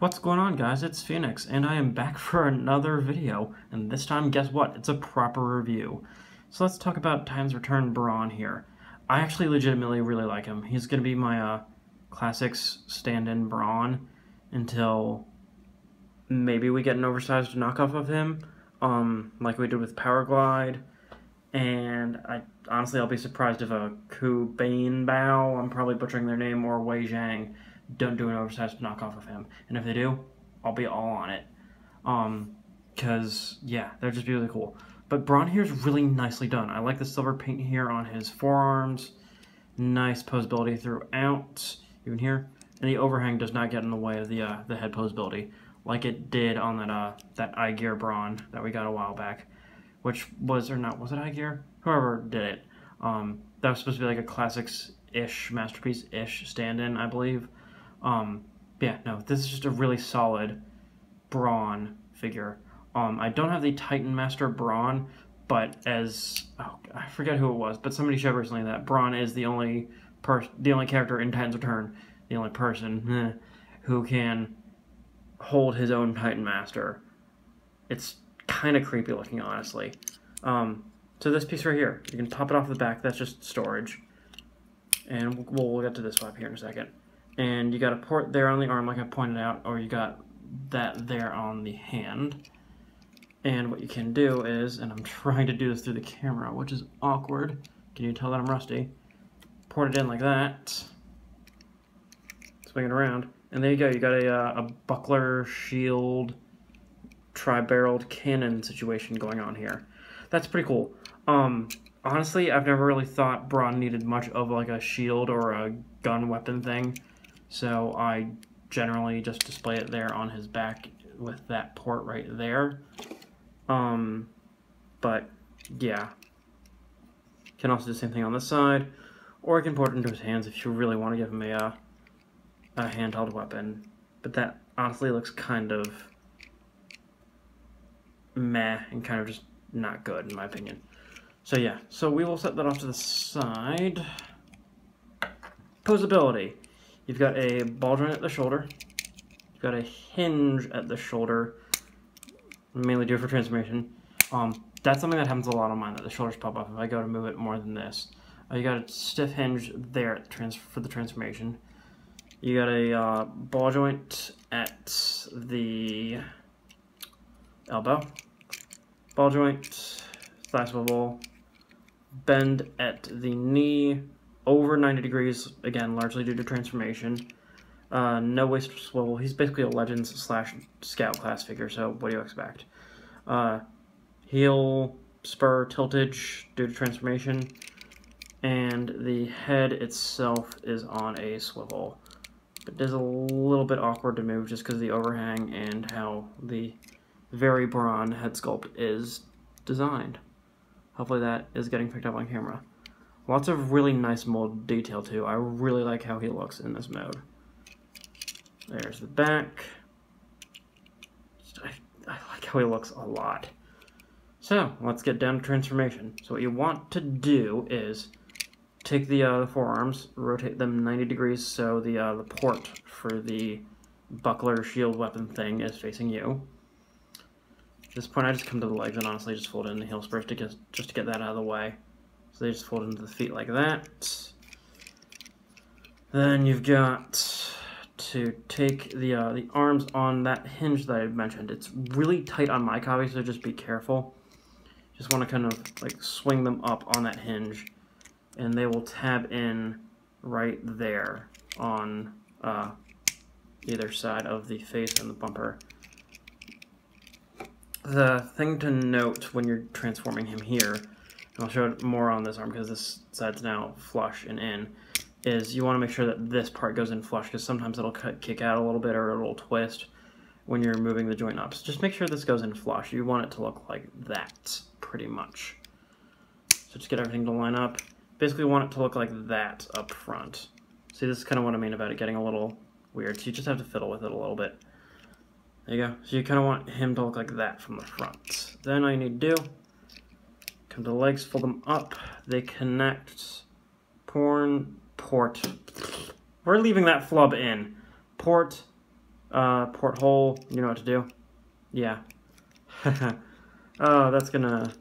What's going on, guys? It's Phoenix, and I am back for another video, and this time, guess what? It's a proper review. So let's talk about Return Brawn here. I actually legitimately really like him. He's going to be my classics stand-in Brawn until maybe we get an oversized knockoff of him, like we did with Power Glide, and honestly, I'll be surprised if a Ku Bane Bao, I'm probably butchering their name, or Wei Zhang don't do an oversized knockoff of him. And if they do, I'll be all on it. Because, yeah, they're just really cool. But Brawn here is really nicely done. I like the silver paint here on his forearms. Nice posability throughout, even here. And the overhang does not get in the way of the head posability, like it did on that eye gear Brawn that we got a while back. Which was, or not, was it eye gear? Whoever did it. That was supposed to be like a classics-ish, masterpiece-ish stand-in, I believe. Yeah, no, this is just a really solid Brawn figure. I don't have the Titan Master Brawn, but I forget who it was, but somebody showed recently that Brawn is the only character in Titan's Return, the only person who can hold his own Titan Master. It's kind of creepy looking, honestly. So this piece right here, you can pop it off the back. That's just storage, and we'll get to this flap here in a second. And you got a port there on the arm, like I pointed out, or you got that there on the hand. And what you can do is, and I'm trying to do this through the camera, which is awkward. Can you tell that I'm rusty? Port it in like that. Swing it around, and there you go. You got a buckler, shield, tri-barreled cannon situation going on here. That's pretty cool. Honestly, I've never really thought Brawn needed much of like a shield or a gun weapon thing. So I generally just display it there on his back with that port right there. But yeah, can also do the same thing on this side, or I can port it into his hands if you really want to give him a handheld weapon. But that honestly looks kind of meh and kind of just not good in my opinion. So yeah, so we will set that off to the side. Posability. You've got a ball joint at the shoulder. You've got a hinge at the shoulder, mainly due for transformation. That's something that happens a lot on mine, that the shoulders pop off if I go to move it more than this. You got a stiff hinge there at for the transformation. You got a ball joint at the elbow. Ball joint, thigh swivel, bend at the knee, over 90 degrees, again, largely due to transformation. No waist swivel. He's basically a Legends / Scout class figure, so what do you expect? Heel, spur, tiltage due to transformation, and the head itself is on a swivel. It is a little bit awkward to move just because of the overhang and how the very Brawn head sculpt is designed. Hopefully that is getting picked up on camera. Lots of really nice mold detail too. I really like how he looks in this mode. There's the back. I like how he looks a lot. So let's get down to transformation. So what you want to do is take the forearms, rotate them 90 degrees so the port for the buckler shield weapon thing is facing you. At this point, I just come to the legs and honestly just fold in the heel spurs just to get that out of the way. So they just fold into the feet like that. Then you've got to take the arms on that hinge that I mentioned. It's really tight on my copy, so just be careful. Just want to kind of like swing them up on that hinge, and they will tab in right there on either side of the face and the bumper. The thing to note when you're transforming him here, and I'll show it more on this arm because this side's now flush and in, is you want to make sure that this part goes in flush because sometimes it'll kick out a little bit or it'll twist when you're moving the joint up. So just make sure this goes in flush. You want it to look like that, pretty much. So just get everything to line up. Basically want it to look like that up front. See, this is kind of what I mean about it getting a little weird. So you just have to fiddle with it a little bit. There you go. So you kind of want him to look like that from the front. Then all you need to do, come to the legs, fold them up. They connect. Port. We're leaving that flub in. Port Porthole, you know what to do. Yeah. Oh, that's gonna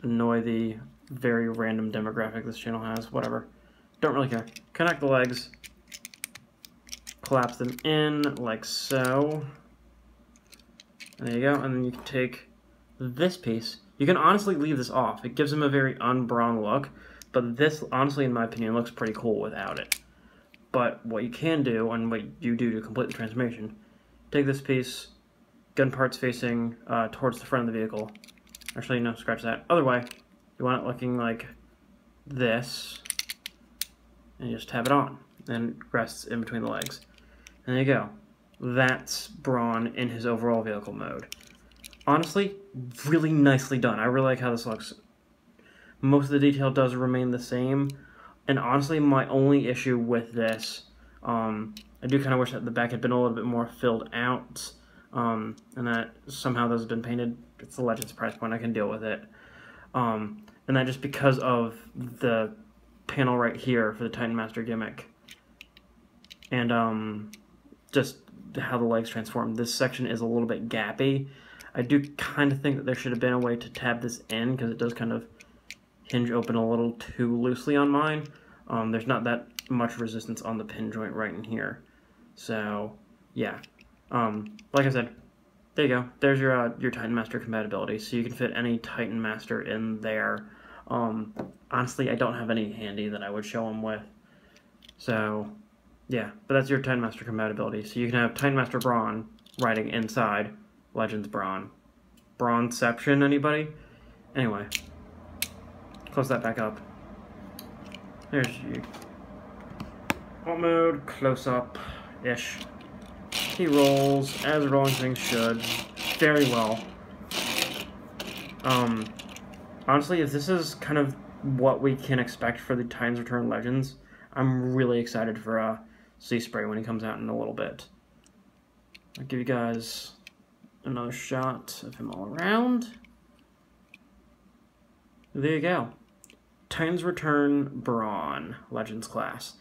annoy the very random demographic this channel has. Whatever. Don't really care. Connect the legs. Collapse them in like so. There you go. And then you can take this piece. You can honestly leave this off. It gives him a very un-Brawn look. But this, honestly, in my opinion, looks pretty cool without it. But what you can do, and what you do to complete the transformation, take this piece, gun parts facing towards the front of the vehicle. Actually, no, scratch that. Other way, you want it looking like this, and you just tab it on, and it rests in between the legs. And there you go. That's Brawn in his overall vehicle mode. Honestly, really nicely done. I really like how this looks. Most of the detail does remain the same, and honestly, my only issue with this, I do kind of wish that the back had been a little bit more filled out, and that somehow those have been painted. It's the Legends price point, I can deal with it. And that just because of the panel right here for the Titan Master gimmick, and just how the legs transform. This section is a little bit gappy. I do kind of think that there should have been a way to tab this in, because it does kind of hinge open a little too loosely on mine. There's not that much resistance on the pin joint right in here. So, yeah. Like I said, there you go. There's your Titan Master compatibility. So you can fit any Titan Master in there. Honestly, I don't have any handy that I would show them with. So, yeah. But that's your Titan Master compatibility. So you can have Titan Master Brawn riding inside Legends Brawn. Brawnception, anybody? Anyway. Close that back up. There's you. Alt mode, close up-ish. He rolls as rolling things should. Very well. Honestly, if this is kind of what we can expect for the Titans Return Legends, I'm really excited for Sea Spray when he comes out in a little bit. I'll give you guys another shot of him all around. There you go. Titans Return Brawn, Legends class.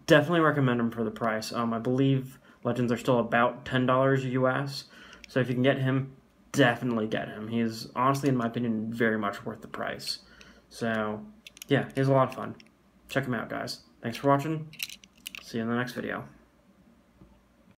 Definitely recommend him for the price. I believe Legends are still about $10 US, so if you can get him, definitely get him. He is, honestly, in my opinion, very much worth the price. So, yeah, he's a lot of fun. Check him out, guys. Thanks for watching. See you in the next video.